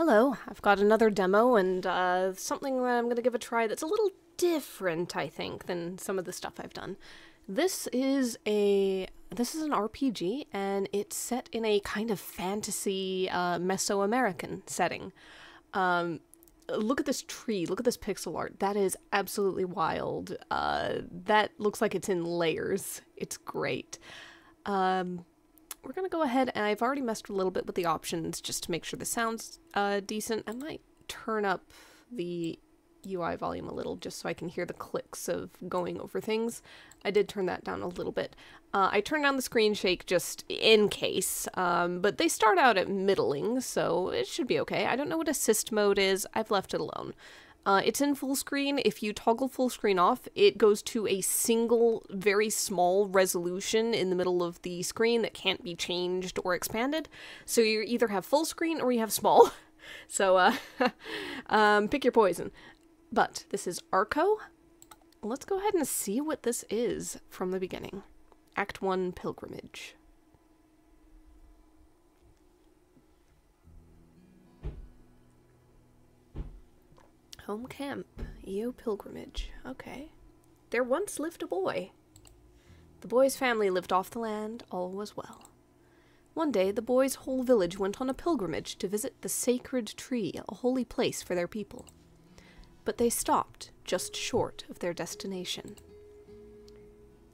Hello, I've got another demo and something that I'm going to give a try that's a little different, I think, than some of the stuff I've done. This is an RPG, and it's set in a kind of fantasy Mesoamerican setting. Look at this tree, look at this pixel art. That is absolutely wild. That looks like it's in layers. It's great. We're gonna go ahead, and I've already messed a little bit with the options just to make sure the sound's decent. I might turn up the UI volume a little just so I can hear the clicks of going over things. I did turn that down a little bit. I turned down the screen shake just in case, but they start out at middling, so it should be okay. I don't know what assist mode is. I've left it alone. It's in full screen. If you toggle full screen off, it goes to a single, very small resolution in the middle of the screen that can't be changed or expanded. So you either have full screen or you have small. So, pick your poison. But this is Arco. Let's go ahead and see what this is from the beginning. Act 1, Pilgrimage. Home camp, EO pilgrimage. Okay. There once lived a boy. The boy's family lived off the land, all was well. One day, the boy's whole village went on a pilgrimage to visit the sacred tree, a holy place for their people. But they stopped just short of their destination.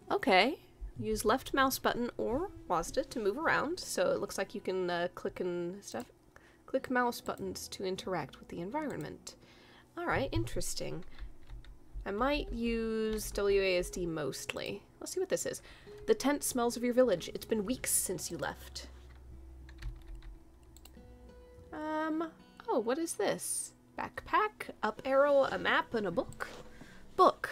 Okay. Use left mouse button or WASD to move around, so it looks like you can click and stuff. Click mouse buttons to interact with the environment. Alright, interesting. I might use WASD mostly. Let's see what this is. The tent smells of your village. It's been weeks since you left. Oh, what is this? Backpack, up arrow, a map, and a book. Book.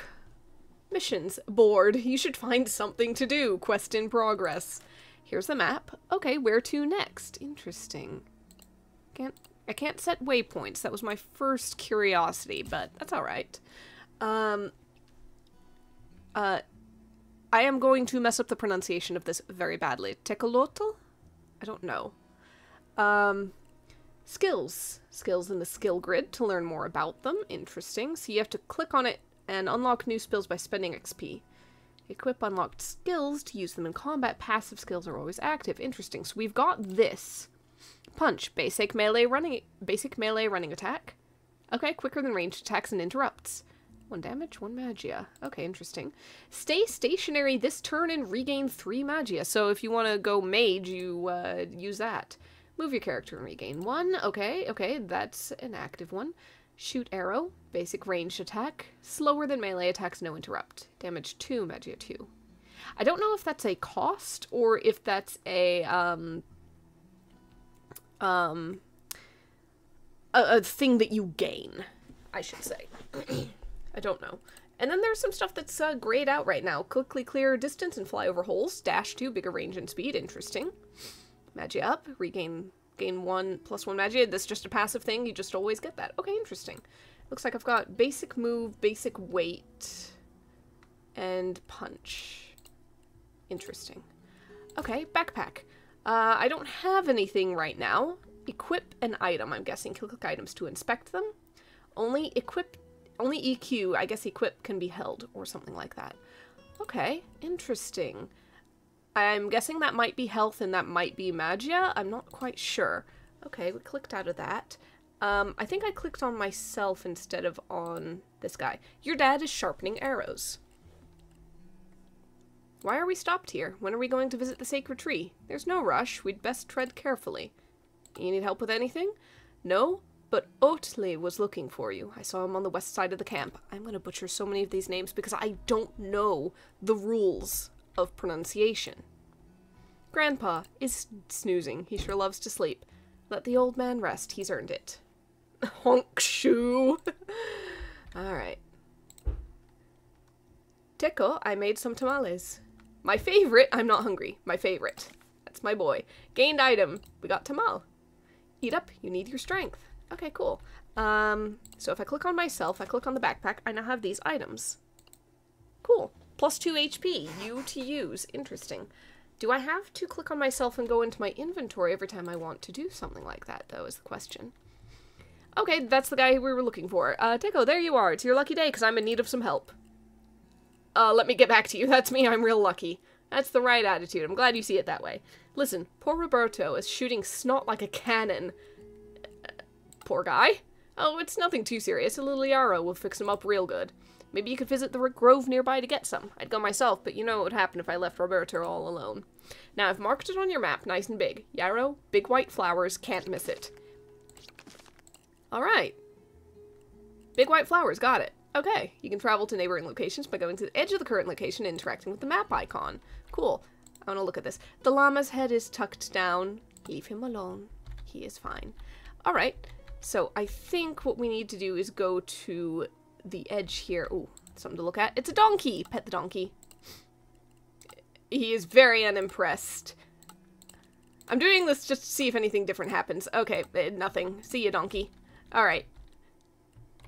Missions. Bored. You should find something to do. Quest in progress. Here's the map. Okay, where to next? Interesting. I can't set waypoints. That was my first curiosity, but that's alright. I am going to mess up the pronunciation of this very badly. Tecolotl? I don't know. Skills. Skills in the skill grid to learn more about them. Interesting. So you have to click on it and unlock new skills by spending XP. Equip unlocked skills to use them in combat. Passive skills are always active. Interesting. So we've got this. Punch. Basic melee running attack. Okay, quicker than ranged attacks and interrupts. 1 damage, 1 magia. Okay, interesting. Stay stationary this turn and regain 3 magia. So if you want to go mage, you use that. Move your character and regain 1. Okay, that's an active one. Shoot arrow. Basic ranged attack. Slower than melee attacks, no interrupt. Damage 2, magia 2. I don't know if that's a cost or if that's a thing that you gain, I should say. I don't know. And then there's some stuff that's grayed out right now. Quickly clear distance and fly over holes. Dash 2, bigger range and speed. Interesting. Magia up. Gain 1 plus 1 magia. This is just a passive thing. You just always get that. Okay, interesting. Looks like I've got basic move, basic weight, and punch. Interesting. Okay, backpack. I don't have anything right now. Equip an item, I'm guessing. Click items to inspect them. Only EQ, I guess equip can be held, or something like that. Okay, interesting. I'm guessing that might be health and that might be magia. I'm not quite sure. Okay, we clicked out of that. I think I clicked on myself instead of on this guy. Your dad is sharpening arrows. Why are we stopped here? When are we going to visit the sacred tree? There's no rush. We'd best tread carefully. You need help with anything? No, but Otley was looking for you. I saw him on the west side of the camp. I'm going to butcher so many of these names because I don't know the rules of pronunciation. Grandpa is snoozing. He sure loves to sleep. Let the old man rest. He's earned it. Honk shoe. Alright. Teco, I made some tamales. My favorite. I'm not hungry. My favorite. That's my boy. Gained item. We got tamal. Eat up. You need your strength. Okay, cool. So if I click on myself, I click on the backpack, I now have these items. Cool. Plus 2 HP. You to use. Interesting. Do I have to click on myself and go into my inventory every time I want to do something like that, though, is the question. Okay, that's the guy we were looking for. Teco, there you are. It's your lucky day, because I'm in need of some help. Let me get back to you. That's me. I'm real lucky. That's the right attitude. I'm glad you see it that way. Listen, poor Roberto is shooting snot like a cannon. Poor guy. Oh, it's nothing too serious. A little yarrow will fix him up real good. Maybe you could visit the grove nearby to get some. I'd go myself, but you know what would happen if I left Roberto all alone. Now, I've marked it on your map nice and big. Yarrow, big white flowers, can't miss it. Alright. Big white flowers, got it. Okay, you can travel to neighboring locations by going to the edge of the current location and interacting with the map icon. Cool. I want to look at this. The llama's head is tucked down. Leave him alone. He is fine. Alright, so I think what we need to do is go to the edge here. Ooh, something to look at. It's a donkey! Pet the donkey. He is very unimpressed. I'm doing this just to see if anything different happens. Okay, nothing. See ya, donkey. Alright.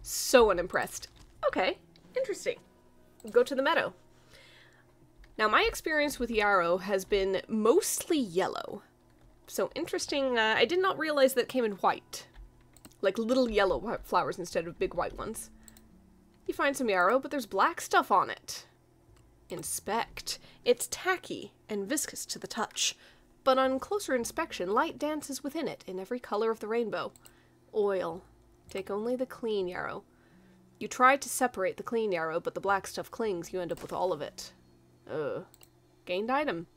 So unimpressed. Okay, interesting. Go to the meadow. Now, my experience with yarrow has been mostly yellow. So interesting, I did not realize that it came in white. Like little yellow flowers instead of big white ones. You find some yarrow, but there's black stuff on it. Inspect. It's tacky and viscous to the touch, but on closer inspection, light dances within it in every color of the rainbow. Oil. Take only the clean yarrow. You try to separate the clean yarrow, but the black stuff clings. You end up with all of it. Gained item.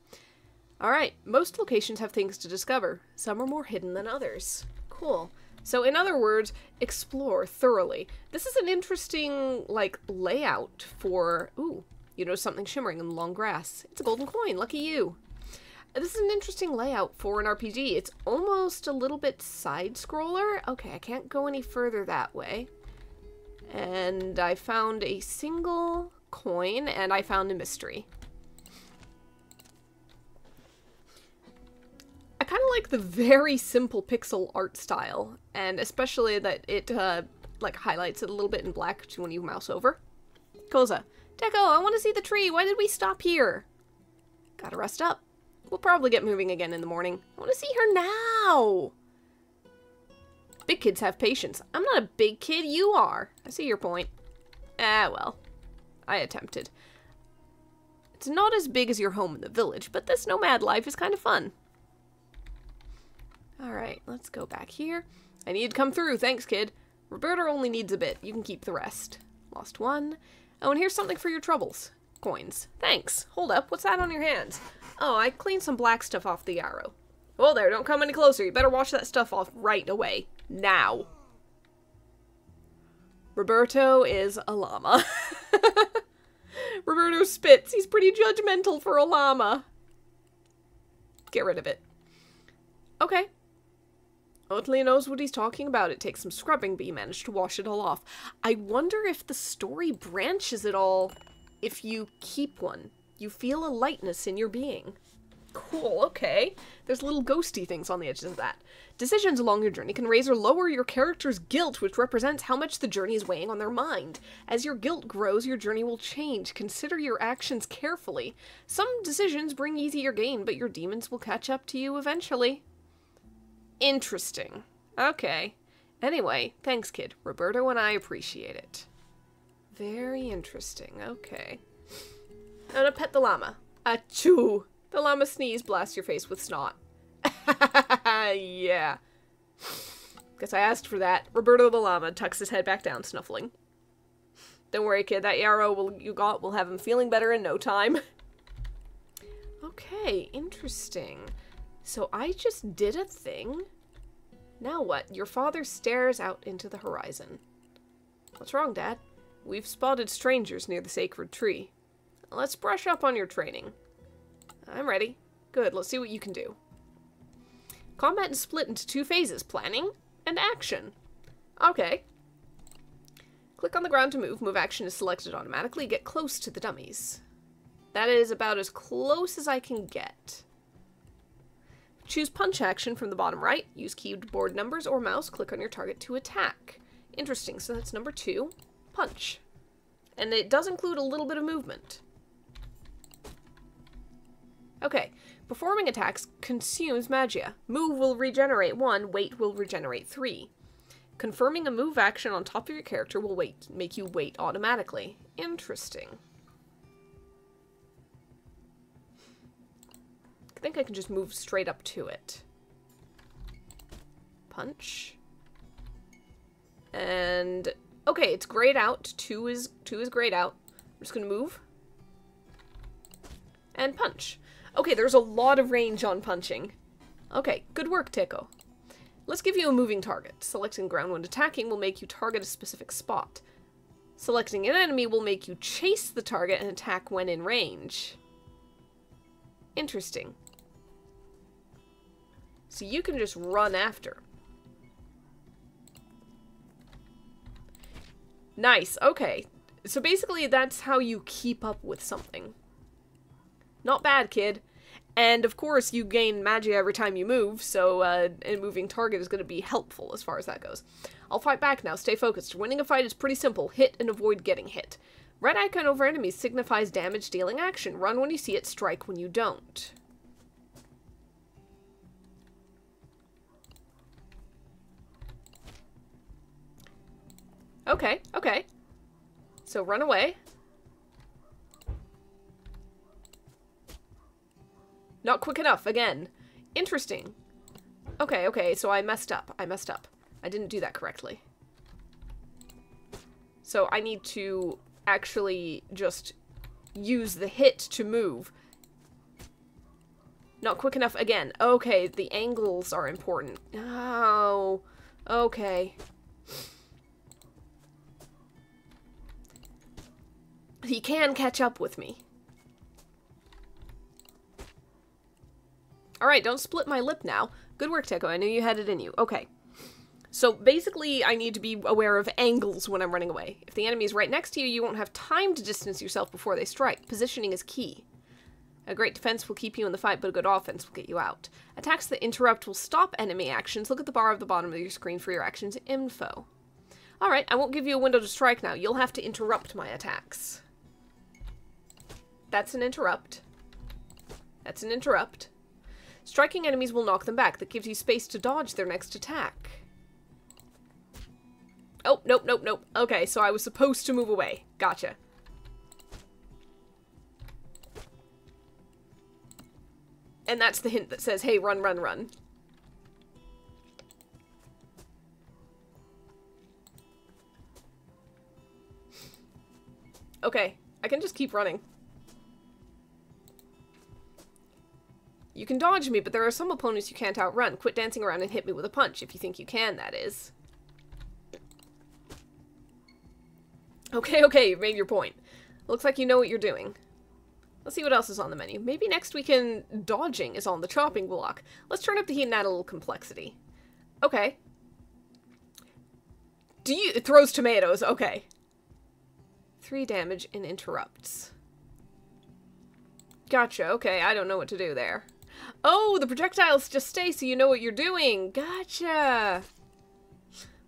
Alright, most locations have things to discover. Some are more hidden than others. Cool. So, in other words, explore thoroughly. This is an interesting, like, layout for... Ooh, you notice something shimmering in the long grass. It's a golden coin. Lucky you. This is an interesting layout for an RPG. It's almost a little bit side-scroller. Okay, I can't go any further that way. And I found a single coin, and I found a mystery. I kind of like the very simple pixel art style, and especially that it, like, highlights it a little bit in black when you mouse over. Koza. Teco, I want to see the tree. Why did we stop here? Gotta rest up. We'll probably get moving again in the morning. I want to see her now! Big kids have patience. I'm not a big kid, you are. I see your point. Ah, well. I attempted. It's not as big as your home in the village, but this nomad life is kind of fun. Alright, let's go back here. I need to come through, thanks kid. Roberta only needs a bit, you can keep the rest. Lost one. Oh, and here's something for your troubles. Coins. Thanks. Hold up, what's that on your hands? Oh, I cleaned some black stuff off the yarrow. Whoa there, don't come any closer, you better wash that stuff off right away. Now. Roberto is a llama. Roberto spits, he's pretty judgmental for a llama. Get rid of it. Okay. Otley knows what he's talking about. It takes some scrubbing, but you managed to wash it all off. I wonder if the story branches at all if you keep one. You feel a lightness in your being. Cool, okay. There's little ghosty things on the edges of that. Decisions along your journey can raise or lower your character's guilt, which represents how much the journey is weighing on their mind. As your guilt grows, your journey will change. Consider your actions carefully. Some decisions bring easier gain, but your demons will catch up to you eventually. Interesting. Okay. Anyway, thanks, kid. Roberto and I appreciate it. Very interesting. Okay. I'm gonna pet the llama. Achoo! The llama sneeze, blast your face with snot. Yeah. Guess I asked for that. Roberto the llama tucks his head back down, snuffling. Don't worry, kid. That yarrow you got will have him feeling better in no time. Okay, interesting. So I just did a thing? Now what? Your father stares out into the horizon. What's wrong, Dad? We've spotted strangers near the sacred tree. Let's brush up on your training. I'm ready. Good, let's see what you can do. Combat is split into two phases, planning and action. Okay. Click on the ground to move. Move action is selected automatically. Get close to the dummies. That is about as close as I can get. Choose punch action from the bottom right. Use keyboard numbers or mouse. Click on your target to attack. Interesting, so that's number 2. Punch. And it does include a little bit of movement. Okay. Performing attacks consumes magia. Move will regenerate 1, weight will regenerate 3. Confirming a move action on top of your character will make you wait automatically. Interesting. I think I can just move straight up to it. Punch. And okay, it's grayed out. Two is grayed out. I'm just gonna move. And punch. Okay, there's a lot of range on punching. Okay, good work, Teco. Let's give you a moving target. Selecting ground when attacking will make you target a specific spot. Selecting an enemy will make you chase the target and attack when in range. Interesting. So you can just run after. Nice, okay. So basically that's how you keep up with something. Not bad, kid. And of course you gain magia every time you move, so a moving target is going to be helpful as far as that goes. I'll fight back now, stay focused. Winning a fight is pretty simple. Hit and avoid getting hit. Red icon over enemies signifies damage dealing action. Run when you see it, strike when you don't. Okay, okay. So run away. Not quick enough, again. Interesting. Okay, okay, so I messed up. I messed up. I didn't do that correctly. So I need to actually just use the hit to move. Not quick enough again. Okay, the angles are important. Oh, okay. He can catch up with me. Alright, don't split my lip now. Good work, Teco. I knew you had it in you. Okay. So basically, I need to be aware of angles when I'm running away. If the enemy is right next to you, you won't have time to distance yourself before they strike. Positioning is key. A great defense will keep you in the fight, but a good offense will get you out. Attacks that interrupt will stop enemy actions. Look at the bar at the bottom of your screen for your actions info. Alright, I won't give you a window to strike now. You'll have to interrupt my attacks. That's an interrupt. That's an interrupt. Striking enemies will knock them back. That gives you space to dodge their next attack. Oh, nope, nope, nope. Okay, so I was supposed to move away. Gotcha. And that's the hint that says, hey, run, run, run. Okay, I can just keep running. You can dodge me, but there are some opponents you can't outrun. Quit dancing around and hit me with a punch, if you think you can, that is. Okay, okay, you've made your point. Looks like you know what you're doing. Let's see what else is on the menu. Maybe next weekend dodging is on the chopping block. Let's turn up the heat and add a little complexity. Okay. It throws tomatoes, okay. 3 damage and interrupts. Gotcha, okay, I don't know what to do there. Oh, the projectiles just stay so you know what you're doing. Gotcha.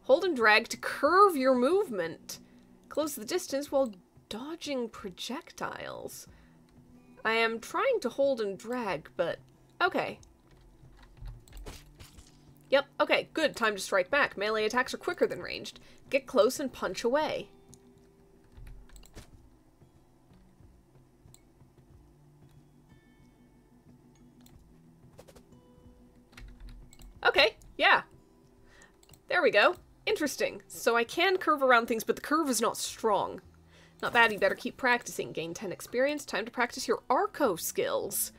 Hold and drag to curve your movement. Close the distance while dodging projectiles. I am trying to hold and drag, but okay. Yep, okay, good. Time to strike back. Melee attacks are quicker than ranged. Get close and punch away. Okay, yeah. There we go. Interesting. So I can curve around things, but the curve is not strong. Not bad, you better keep practicing. Gain 10 experience. Time to practice your Arco skills.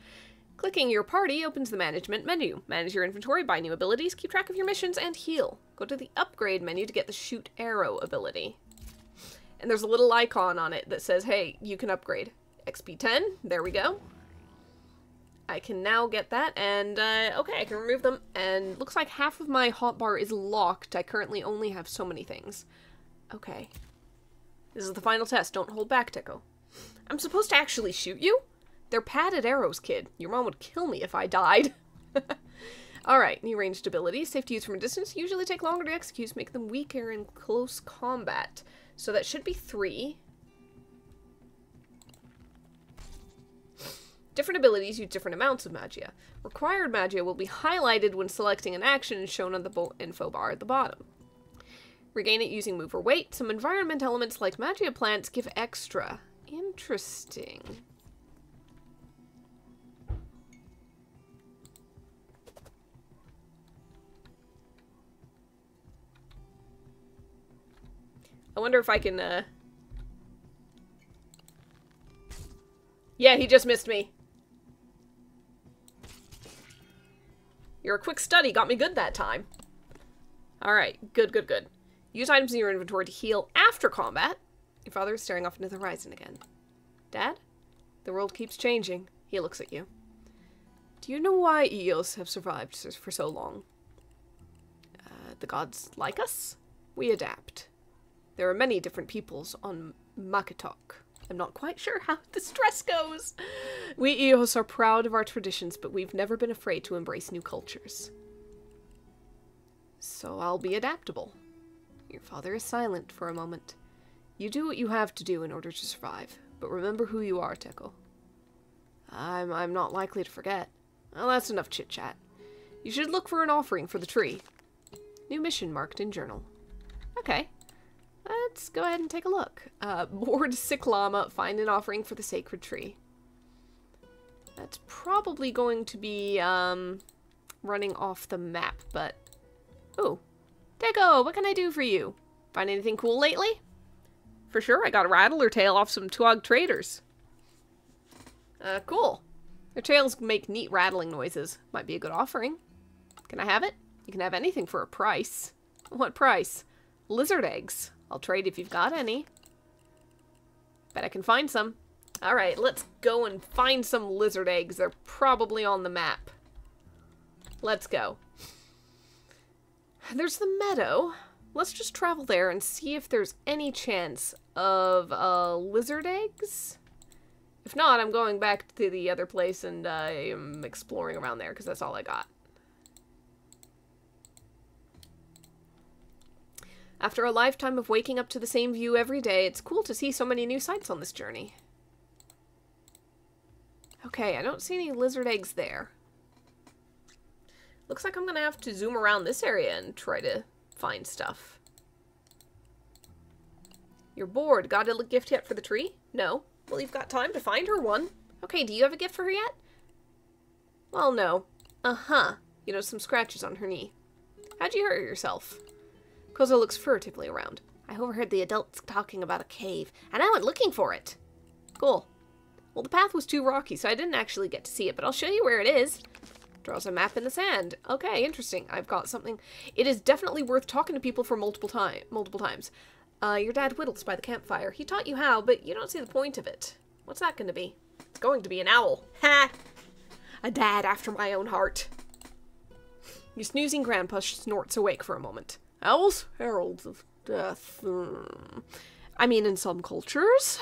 Clicking your party opens the management menu. Manage your inventory, buy new abilities, keep track of your missions, and heal. Go to the upgrade menu to get the shoot arrow ability. And there's a little icon on it that says, hey, you can upgrade. XP 10, there we go. I can now get that, and, okay, I can remove them, and looks like half of my hotbar is locked. I currently only have so many things. Okay. This is the final test. Don't hold back, Teco. I'm supposed to actually shoot you? They're padded arrows, kid. Your mom would kill me if I died. Alright, new ranged abilities. Safe to use from a distance. Usually take longer to execute, make them weaker in close combat. So that should be 3. Different abilities use different amounts of magia. Required magia will be highlighted when selecting an action and shown on the info bar at the bottom. Regain it using move or weight. Some environment elements like magia plants give extra. Interesting. I wonder if I can, Yeah, he just missed me. Your quick study got me good that time. Alright, good, good, good. Use items in your inventory to heal after combat. Your father is staring off into the horizon again. Dad? The world keeps changing. He looks at you. Do you know why Eos have survived for so long? The gods like us? We adapt. There are many different peoples on Makitok. I'm not quite sure how the stress goes. We Eos are proud of our traditions, but we've never been afraid to embrace new cultures. So I'll be adaptable. Your father is silent for a moment. You do what you have to do in order to survive, but remember who you are, Teco. I'm not likely to forget. Well, that's enough chit-chat. You should look for an offering for the tree. New mission marked in journal. Okay. Let's go ahead and take a look. Bored sick llama, find an offering for the sacred tree. That's probably going to be, running off the map, but... Ooh. Teco, what can I do for you? Find anything cool lately? For sure, I got a rattler tail off some Tuog traders. Cool. Their tails make neat rattling noises. Might be a good offering. Can I have it? You can have anything for a price. What price? Lizard eggs. I'll trade if you've got any. Bet I can find some. Alright, let's go and find some lizard eggs. They're probably on the map. Let's go. There's the meadow. Let's just travel there and see if there's any chance of lizard eggs. If not, I'm going back to the other place and I'm exploring around there because that's all I got. After a lifetime of waking up to the same view every day, it's cool to see so many new sights on this journey. Okay, I don't see any lizard eggs there. Looks like I'm gonna have to zoom around this area and try to find stuff. You're bored. Got a gift yet for the tree? No. Well, you've got time to find her one. Okay, do you have a gift for her yet? Well, no. Uh-huh. You know, some scratches on her knee. How'd you hurt yourself? Kozo looks furtively around. I overheard the adults talking about a cave, and I went looking for it. Cool. Well, the path was too rocky, so I didn't actually get to see it, but I'll show you where it is. Draws a map in the sand. Okay, interesting. I've got something. It is definitely worth talking to people for multiple times. Your dad whittles by the campfire. He taught you how, but you don't see the point of it. What's that going to be? It's going to be an owl. Ha! A dad after my own heart. Your snoozing grandpa snorts awake for a moment. Owls? Heralds of death. I mean, in some cultures.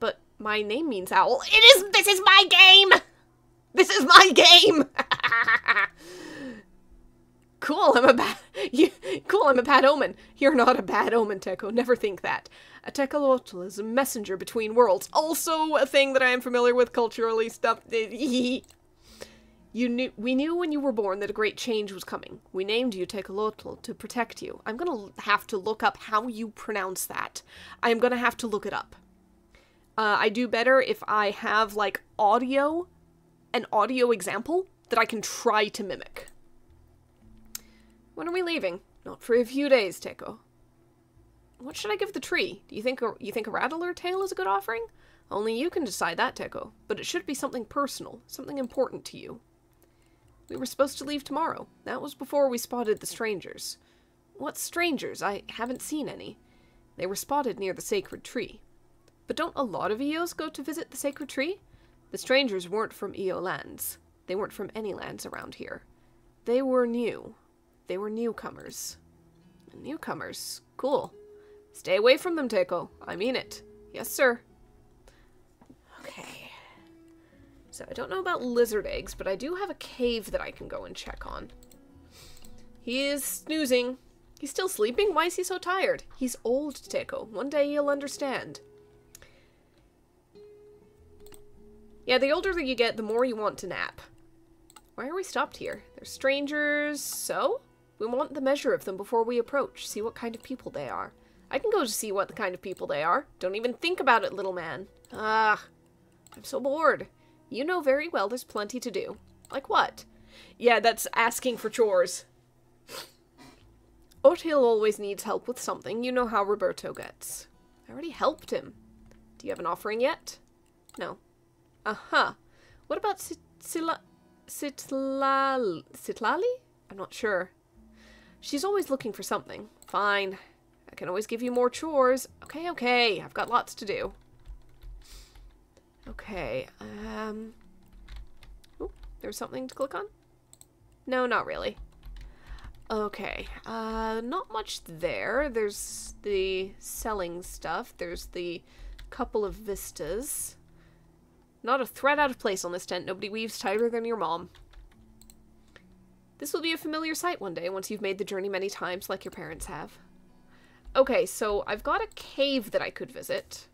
But my name means owl. This is my game! This is my game! Cool, I'm a bad omen. You're not a bad omen, Teco. Never think that. A Tecolotl is a messenger between worlds. Also a thing that I am familiar with culturally stuff. We knew when you were born that a great change was coming. We named you Tecolotl to protect you. I'm gonna have to look up how you pronounce that. I'm gonna have to look it up. I do better if I have, like, an audio example that I can try to mimic. When are we leaving? Not for a few days, Teco. What should I give the tree? Do you think a rattler tail is a good offering? Only you can decide that, Teco. But it should be something personal, something important to you. We were supposed to leave tomorrow. That was before we spotted the strangers. What strangers? I haven't seen any. They were spotted near the sacred tree. But don't a lot of Eos go to visit the sacred tree? The strangers weren't from Eo lands. They weren't from any lands around here. They were new. They were newcomers. Newcomers. Cool. Stay away from them, Teco. I mean it. Yes, sir. Okay. So I don't know about lizard eggs, but I do have a cave that I can go and check on. He is snoozing. He's still sleeping? Why is he so tired? He's old, Teco. One day you'll understand. Yeah, the older that you get, the more you want to nap. Why are we stopped here? They're strangers, so? We want the measure of them before we approach, see what kind of people they are. I can go to see what the kind of people they are. Don't even think about it, little man. Ah, I'm so bored. You know very well there's plenty to do. Like what? Yeah, that's asking for chores. Otil always needs help with something. You know how Roberto gets. I already helped him. Do you have an offering yet? No. Uh-huh. What about Citlali? I'm not sure. She's always looking for something. Fine. I can always give you more chores. Okay, okay. I've got lots to do. Okay, oh, there's something to click on? No, not really. Okay, not much there. There's the selling stuff. There's the couple of vistas. Not a thread out of place on this tent. Nobody weaves tighter than your mom. This will be a familiar sight one day once you've made the journey many times like your parents have. Okay, so I've got a cave that I could visit.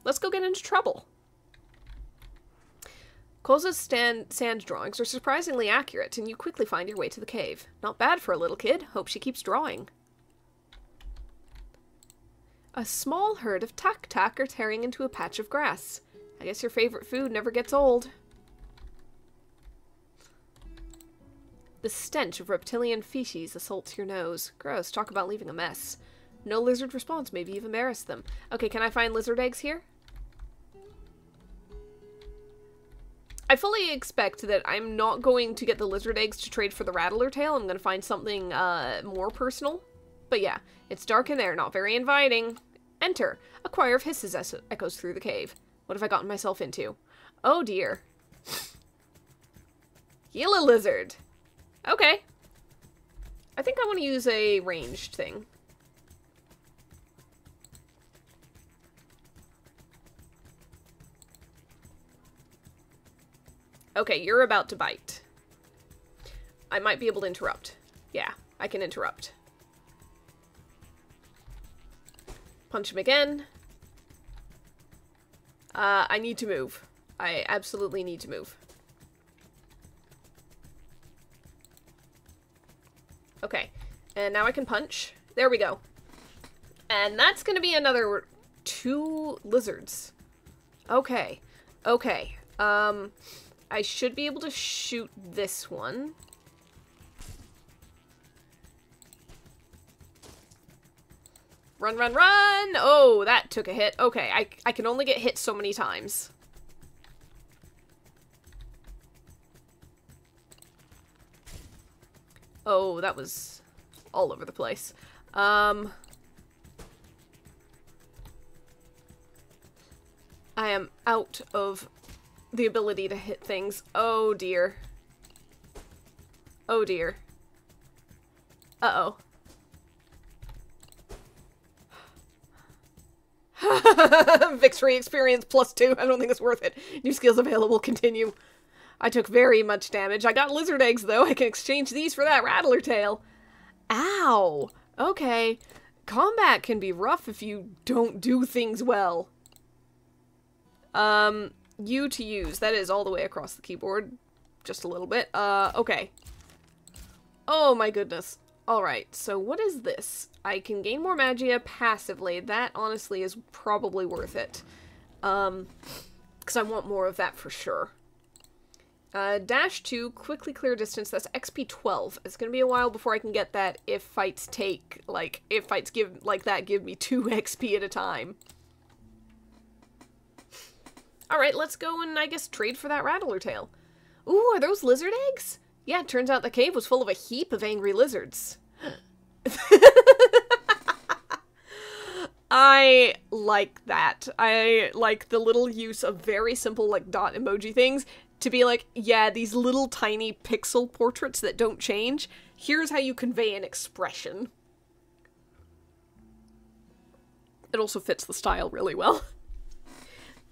Let's go get into trouble. Koza's sand drawings are surprisingly accurate, and you quickly find your way to the cave. Not bad for a little kid. Hope she keeps drawing. A small herd of tak-tak are tearing into a patch of grass. I guess your favorite food never gets old. The stench of reptilian feces assaults your nose. Gross, talk about leaving a mess. No lizard response, maybe you've embarrassed them. Okay, can I find lizard eggs here? I fully expect that I'm not going to get the lizard eggs to trade for the rattler tail. I'm going to find something more personal. But yeah, it's dark in there, not very inviting. Enter. A choir of hisses echoes through the cave. What have I gotten myself into? Oh dear. Gila lizard. Okay. I think I want to use a ranged thing. Okay, you're about to bite. I might be able to interrupt. Yeah, I can interrupt. Punch him again. I need to move. I absolutely need to move. Okay, and now I can punch. There we go. And that's gonna be another 2 lizards. Okay, okay. I should be able to shoot this one. Run, run, run! Oh, that took a hit. Okay, I can only get hit so many times. Oh, that was all over the place. I am out of the ability to hit things. Oh dear. Oh dear. Uh-oh. Victory experience +2. I don't think it's worth it. New skills available. Continue. I took very much damage. I got lizard eggs, though. I can exchange these for that rattler tail. Ow. Okay. Combat can be rough if you don't do things well. U to use. That is all the way across the keyboard. Just a little bit. Okay. Oh my goodness. Alright, so what is this? I can gain more magia passively. That, honestly, is probably worth it. Because I want more of that for sure. Dash 2, quickly clear distance. That's XP 12. It's gonna be a while before I can get that if fights take, like, if fights give, like that, give me 2 XP at a time. Alright, let's go and, I guess, trade for that rattler tail. Ooh, are those lizard eggs? Yeah, it turns out the cave was full of a heap of angry lizards. I like that. I like the little use of very simple, like, dot emoji things to be like, yeah, these little tiny pixel portraits that don't change. Here's how you convey an expression. It also fits the style really well.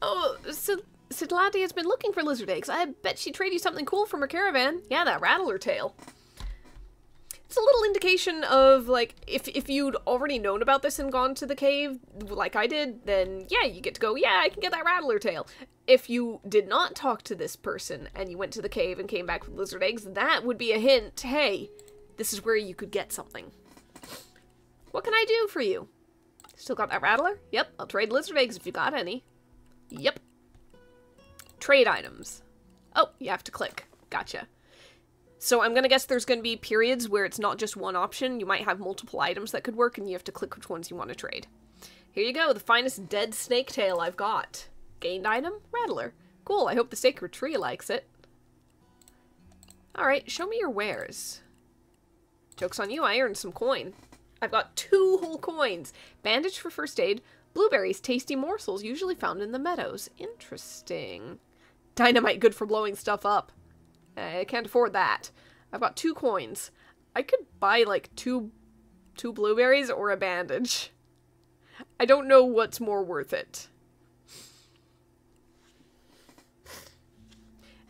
Oh, so Sidlati has been looking for lizard eggs. I bet she'd trade you something cool from her caravan. Yeah, that rattler tail. It's a little indication of, like, if you'd already known about this and gone to the cave, like I did, then yeah, you get to go, yeah, I can get that rattler tail. If you did not talk to this person and you went to the cave and came back with lizard eggs, that would be a hint, hey, this is where you could get something. What can I do for you? Still got that rattler? Yep, I'll trade lizard eggs if you got any. Yep. Trade items. Oh, you have to click. Gotcha. So I'm gonna guess there's gonna be periods where it's not just one option. You might have multiple items that could work, and you have to click which ones you want to trade. Here you go, the finest dead snake tail I've got. Gained item? Rattler. Cool, I hope the sacred tree likes it. Alright, show me your wares. Joke's on you, I earned some coin. I've got 2 whole coins. Bandage for first aid. Blueberries, tasty morsels, usually found in the meadows. Interesting. Dynamite, good for blowing stuff up. I can't afford that. I've got 2 coins. I could buy, like, two blueberries or a bandage. I don't know what's more worth it.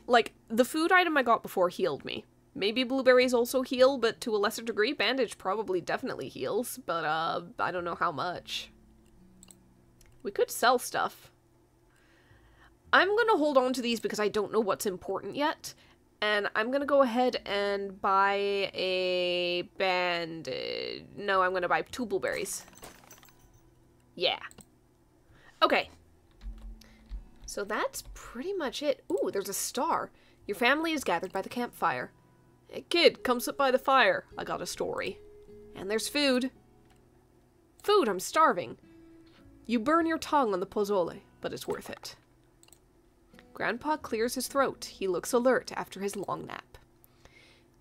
Like, the food item I got before healed me. Maybe blueberries also heal, but to a lesser degree. Bandage probably definitely heals, but, I don't know how much. We could sell stuff. I'm gonna hold on to these because I don't know what's important yet. And I'm gonna go ahead and buy a bandage. No, I'm gonna buy 2 blueberries. Yeah. Okay. So that's pretty much it. Ooh, there's a star. Your family is gathered by the campfire. Hey, kid, come sit by the fire. I got a story. And there's food. Food, I'm starving. You burn your tongue on the pozole, but it's worth it. Grandpa clears his throat. He looks alert after his long nap.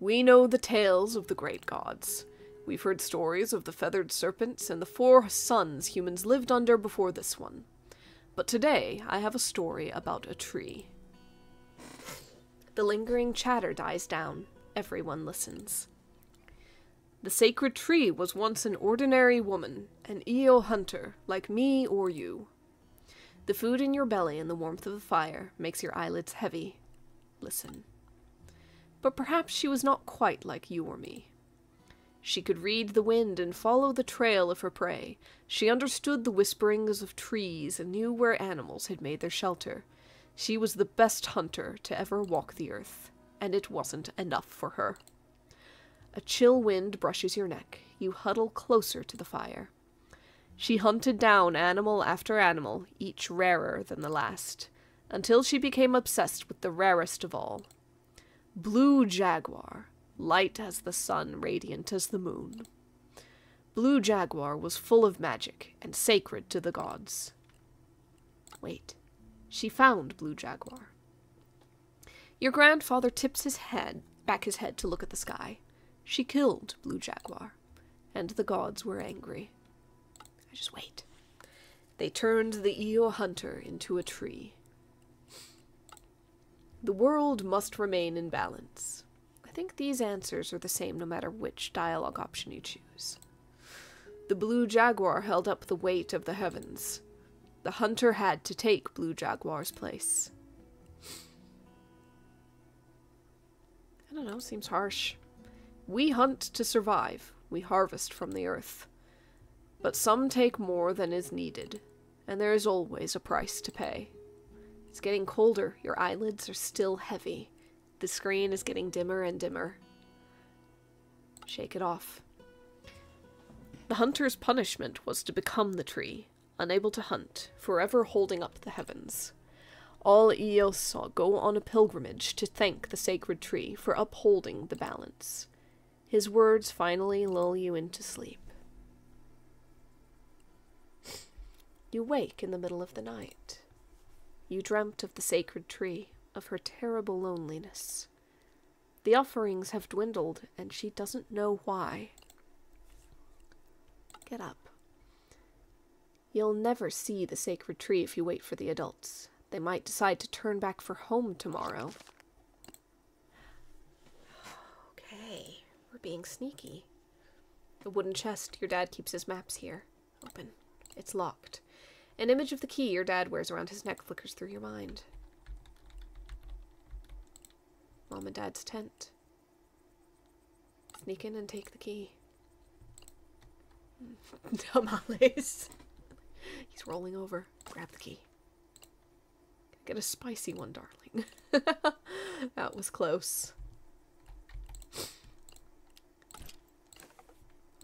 We know the tales of the great gods. We've heard stories of the feathered serpents and the 4 suns humans lived under before this one. But today, I have a story about a tree. The lingering chatter dies down. Everyone listens. The sacred tree was once an ordinary woman, an Io hunter, like me or you. The food in your belly and the warmth of the fire makes your eyelids heavy. Listen. But perhaps she was not quite like you or me. She could read the wind and follow the trail of her prey. She understood the whisperings of trees and knew where animals had made their shelter. She was the best hunter to ever walk the earth, and it wasn't enough for her. A chill wind brushes your neck. You huddle closer to the fire. She hunted down animal after animal, each rarer than the last, until she became obsessed with the rarest of all. Blue jaguar, light as the sun, radiant as the moon. Blue jaguar was full of magic and sacred to the gods. Wait, she found blue jaguar. Your grandfather tips back his head to look at the sky. She killed blue jaguar, and the gods were angry. Just wait. They turned the Io hunter into a tree. The world must remain in balance. I think these answers are the same no matter which dialogue option you choose. The blue jaguar held up the weight of the heavens. The hunter had to take blue jaguar's place. I don't know, seems harsh. We hunt to survive. We harvest from the earth. But some take more than is needed, and there is always a price to pay. It's getting colder. Your eyelids are still heavy. The screen is getting dimmer and dimmer. Shake it off. The hunter's punishment was to become the tree, unable to hunt, forever holding up the heavens. All Io saw go on a pilgrimage to thank the sacred tree for upholding the balance. His words finally lull you into sleep. You wake in the middle of the night. You dreamt of the sacred tree, of her terrible loneliness. The offerings have dwindled, and she doesn't know why. Get up. You'll never see the sacred tree if you wait for the adults. They might decide to turn back for home tomorrow. Okay, we're being sneaky. The wooden chest, your dad keeps his maps here. Open. It's locked. An image of the key your dad wears around his neck flickers through your mind. Mom and Dad's tent. Sneak in and take the key. Tamales. He's rolling over. Grab the key. Get a spicy one, darling. That was close.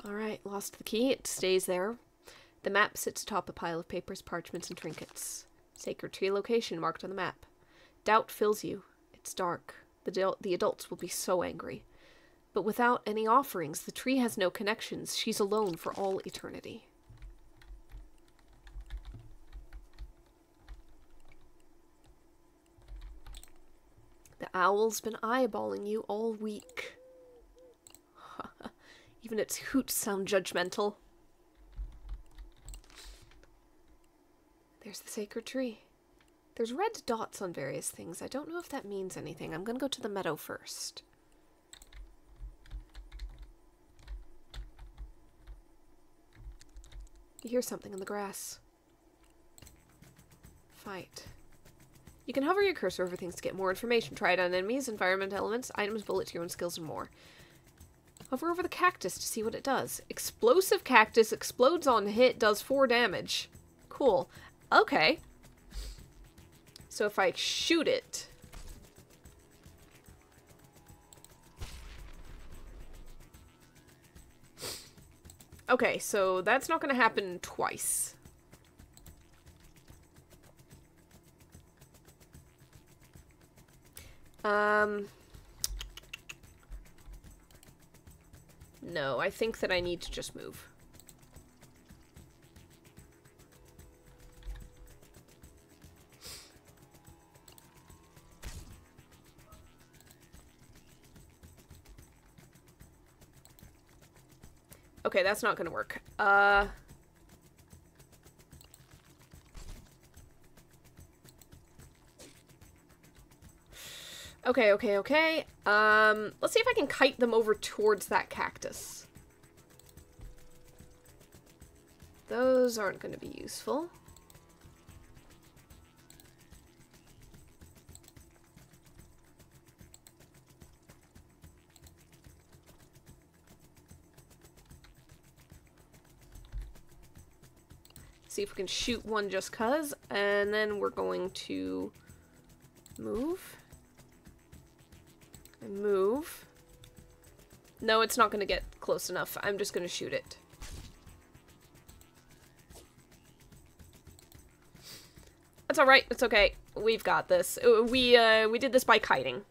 Alright, lost the key. It stays there. The map sits atop a pile of papers, parchments, and trinkets. Sacred tree location marked on the map. Doubt fills you. It's dark. The adults will be so angry. But without any offerings, the tree has no connections. She's alone for all eternity. The owl's been eyeballing you all week. Even its hoots sound judgmental. There's the sacred tree. There's red dots on various things. I don't know if that means anything. I'm gonna go to the meadow first. You hear something in the grass. Fight. You can hover your cursor over things to get more information. Try it on enemies, environment elements, items, bullets, your own skills, and more. Hover over the cactus to see what it does. Explosive cactus explodes on hit, does 4 damage. Cool. Okay. So if I shoot it... Okay, so that's not going to happen twice. No, I think that I need to just move. Okay, that's not gonna work. Okay. Let's see if I can kite them over towards that cactus. Those aren't gonna be useful. See if we can shoot one just cuz, and then we're going to move. And move. No, it's not going to get close enough. I'm just going to shoot it. That's alright. It's okay. We've got this. We did this by kiting.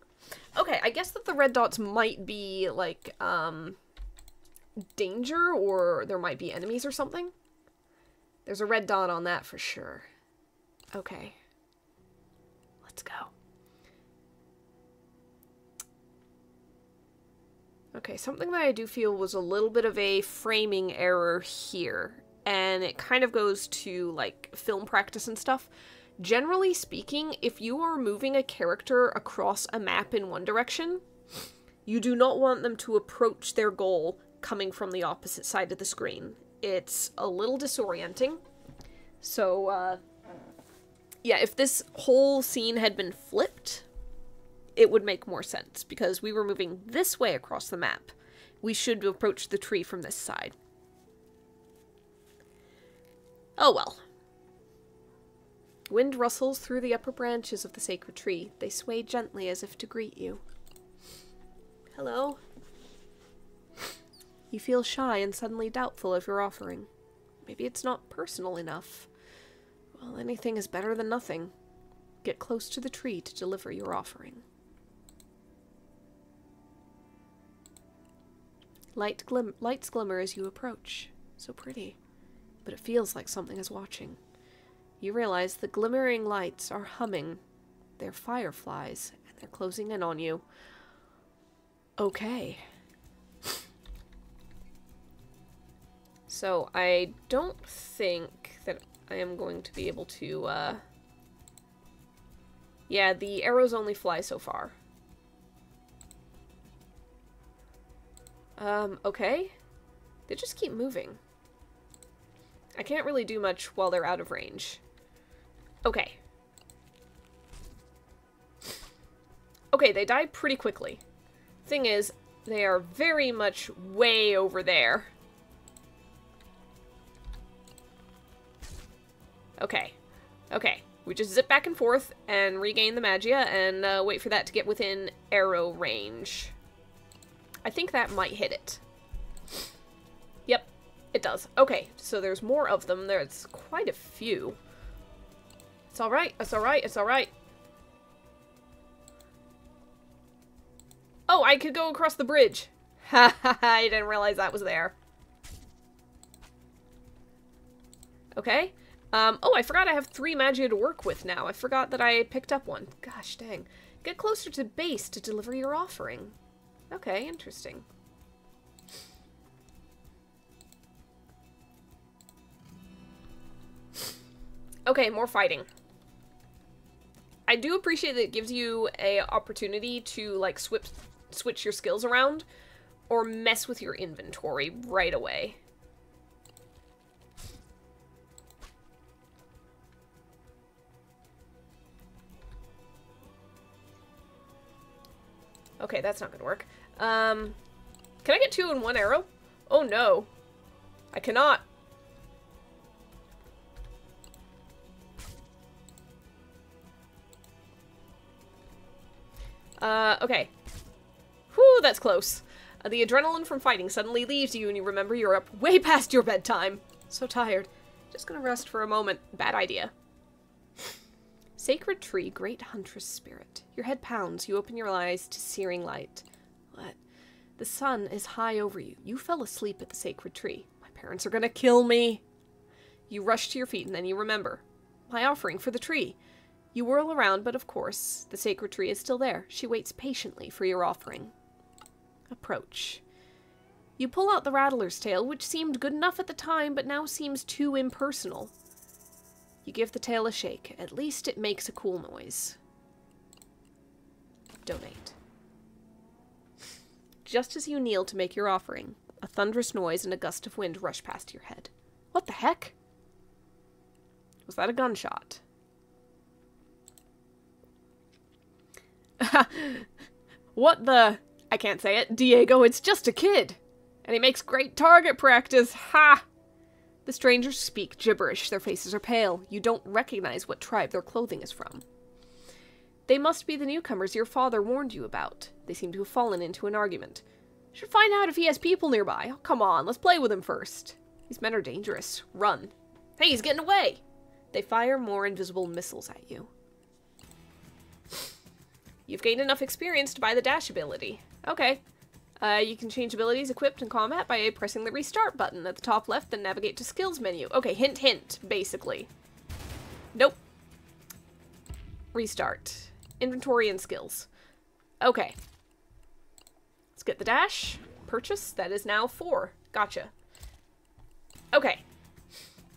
Okay, I guess that the red dots might be, like, danger, or there might be enemies or something. There's a red dot on that for sure. Okay. Let's go. Okay, something that I do feel was a little bit of a framing error here. And it kind of goes to, like, film practice and stuff. Generally speaking, if you are moving a character across a map in one direction, you do not want them to approach their goal coming from the opposite side of the screen. It's a little disorienting. So, yeah, if this whole scene had been flipped, it would make more sense, because we were moving this way across the map. We should approach the tree from this side. Oh well. Wind rustles through the upper branches of the sacred tree. They sway gently as if to greet you. Hello. You feel shy and suddenly doubtful of your offering. Maybe it's not personal enough. Well, anything is better than nothing. Get close to the tree to deliver your offering. Lights glimmer as you approach. So pretty. But it feels like something is watching. You realize the glimmering lights are humming. They're fireflies, and they're closing in on you. Okay. So, I don't think that I am going to be able to, yeah, the arrows only fly so far. Okay. They just keep moving. I can't really do much while they're out of range. Okay. Okay, they die pretty quickly. Thing is, they are very much way over there. Okay. Okay. We just zip back and forth and regain the magia and wait for that to get within arrow range. I think that might hit it. It does. Okay, so there's more of them. There's quite a few. It's alright, it's alright, it's alright. Oh, I could go across the bridge. Ha ha ha, I didn't realize that was there. Okay. Oh, I forgot I have 3 Magia to work with now. I forgot that I picked up one. Gosh dang. Get closer to base to deliver your offering. Okay, interesting. Okay, more fighting. I do appreciate that it gives you a opportunity to, like, switch your skills around or mess with your inventory right away. Okay, that's not gonna work. Can I get 2 in 1 arrow? Oh no. I cannot. Okay. Whew, that's close. The adrenaline from fighting suddenly leaves you and you remember you're up way past your bedtime. So tired. Just gonna rest for a moment. Bad idea. Sacred tree, great huntress spirit. Your head pounds. You open your eyes to searing light. What? The sun is high over you. You fell asleep at the sacred tree. My parents are gonna kill me. You rush to your feet and then you remember. My offering for the tree. You whirl around, but of course, the sacred tree is still there. She waits patiently for your offering. Approach. You pull out the rattler's tail, which seemed good enough at the time, but now seems too impersonal. You give the tail a shake. At least it makes a cool noise. Donate. Just as you kneel to make your offering, a thunderous noise and a gust of wind rush past your head. What the heck? Was that a gunshot? What the... I can't say it. Diego, it's just a kid. And he makes great target practice. Ha! The strangers speak gibberish. Their faces are pale. You don't recognize what tribe their clothing is from. They must be the newcomers your father warned you about. They seem to have fallen into an argument. Should find out if he has people nearby. Oh, come on, let's play with him first. These men are dangerous. Run. Hey, he's getting away! They fire more invisible missiles at you. You've gained enough experience to buy the dash ability. Okay. You can change abilities equipped in combat by pressing the restart button at the top left, then navigate to skills menu. Okay, hint hint, basically. Nope. Restart. Inventory and skills. Okay. Let's get the dash. Purchase. That is now 4. Gotcha. Okay.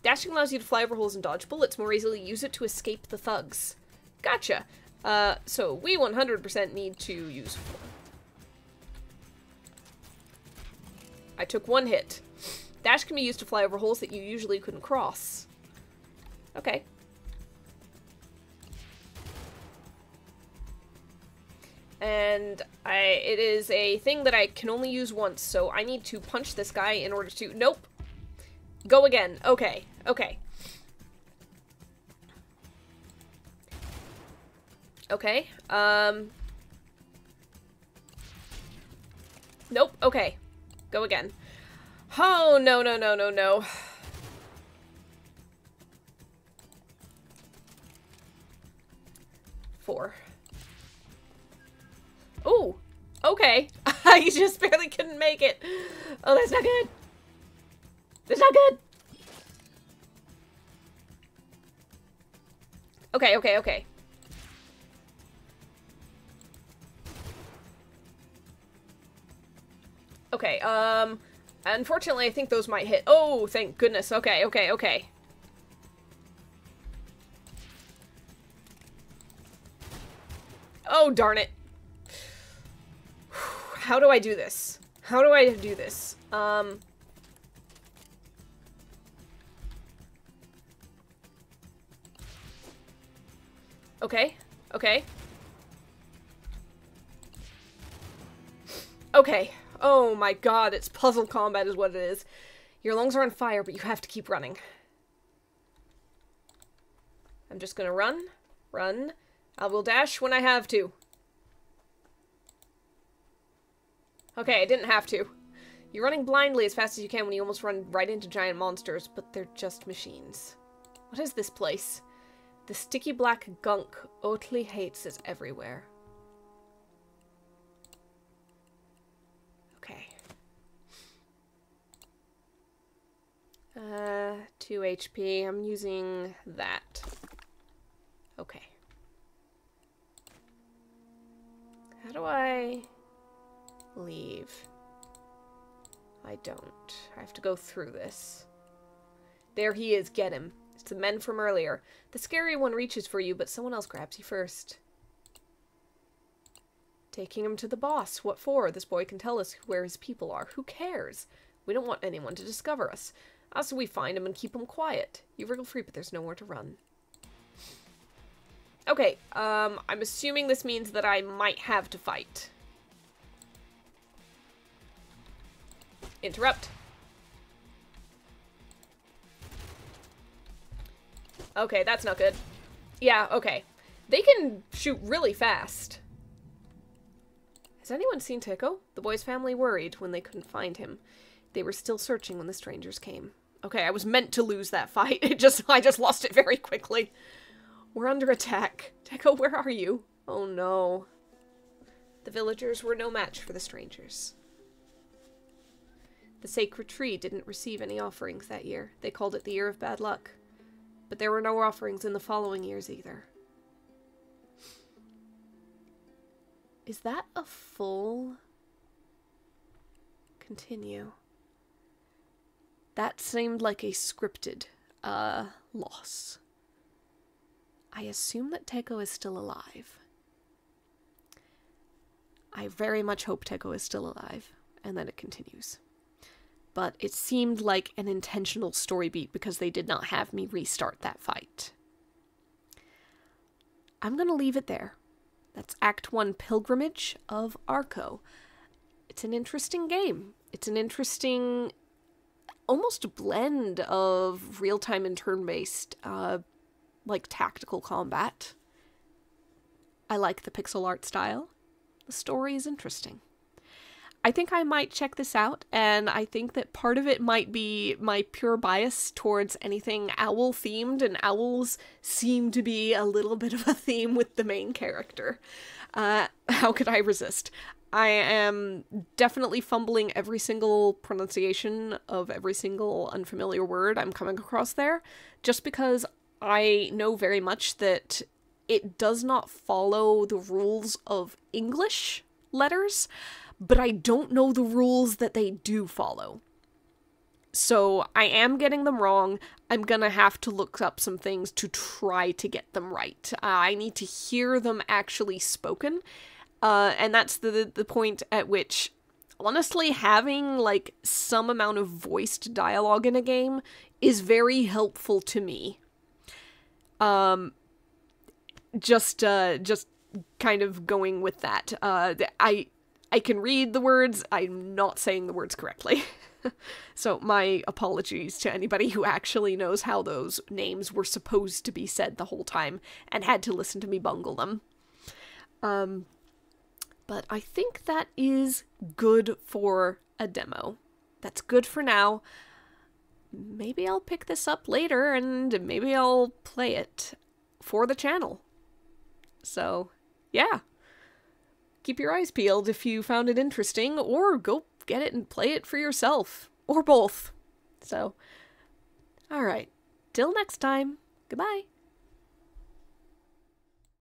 Dashing allows you to fly over holes and dodge bullets. More easily use it to escape the thugs. Gotcha. So we 100% need to use 4. I took 1 hit. Dash can be used to fly over holes that you usually couldn't cross. Okay. And it is a thing that I can only use once, so I need to punch this guy in order to... Nope. Go again. Okay. Okay. Okay. Nope. Okay. Go again. Oh, no, no, no, no, no. Four. Ooh. Okay. I just barely couldn't make it. Oh, that's not good. That's not good. Okay, okay, okay. Okay, unfortunately, I think those might hit. Oh, thank goodness. Okay, okay, okay. Oh, darn it. How do I do this? How do I do this? Okay, okay. Okay. Oh my god, it's puzzle combat is what it is. Your lungs are on fire, but you have to keep running. I'm just gonna run. Run. I will dash when I have to. Okay, I didn't have to. You're running blindly as fast as you can when you almost run right into giant monsters, but they're just machines. What is this place? The sticky black gunk Oatly hates is everywhere. Okay. 2 HP. I'm using that. Okay. How do I leave? I don't. I have to go through this. There he is. Get him. It's the men from earlier. The scary one reaches for you, but someone else grabs you first. Taking him to the boss. What for? This boy can tell us where his people are. Who cares? We don't want anyone to discover us. Also, we find him and keep him quiet. You wriggle free, but there's nowhere to run. Okay, I'm assuming this means that I might have to fight. Interrupt. Okay, that's not good. Yeah, okay. They can shoot really fast. Has anyone seen Teco? The boy's family worried when they couldn't find him. They were still searching when the strangers came. Okay, I was meant to lose that fight. I just lost it very quickly. We're under attack. Teco, where are you? Oh no. The villagers were no match for the strangers. The sacred tree didn't receive any offerings that year. They called it the year of bad luck. But there were no offerings in the following years either. Is that a full... continue? That seemed like a scripted, loss. I assume that Teco is still alive. I very much hope Teco is still alive, and that it continues. But it seemed like an intentional story beat because they did not have me restart that fight. I'm gonna leave it there. That's Act 1 Pilgrimage of Arco. It's an interesting game. It's an interesting, almost a blend of real-time and turn-based, like tactical combat. I like the pixel art style. The story is interesting. I think I might check this out, and I think that part of it might be my pure bias towards anything owl-themed, and owls seem to be a little bit of a theme with the main character. How could I resist? I am definitely fumbling every single pronunciation of every single unfamiliar word I'm coming across there, just because I know very much that it does not follow the rules of English letters, but I don't know the rules that they do follow. So I am getting them wrong. I'm gonna have to look up some things to try to get them right. I need to hear them actually spoken, and that's the point at which, honestly, having, like, some amount of voiced dialogue in a game is very helpful to me. Just kind of going with that. I can read the words, I'm not saying the words correctly. So my apologies to anybody who actually knows how those names were supposed to be said the whole time and had to listen to me bungle them. But I think that is good for a demo. That's good for now. Maybe I'll pick this up later and maybe I'll play it for the channel. So, yeah. Keep your eyes peeled if you found it interesting, or go get it and play it for yourself. Or both. So, alright. Till next time. Goodbye.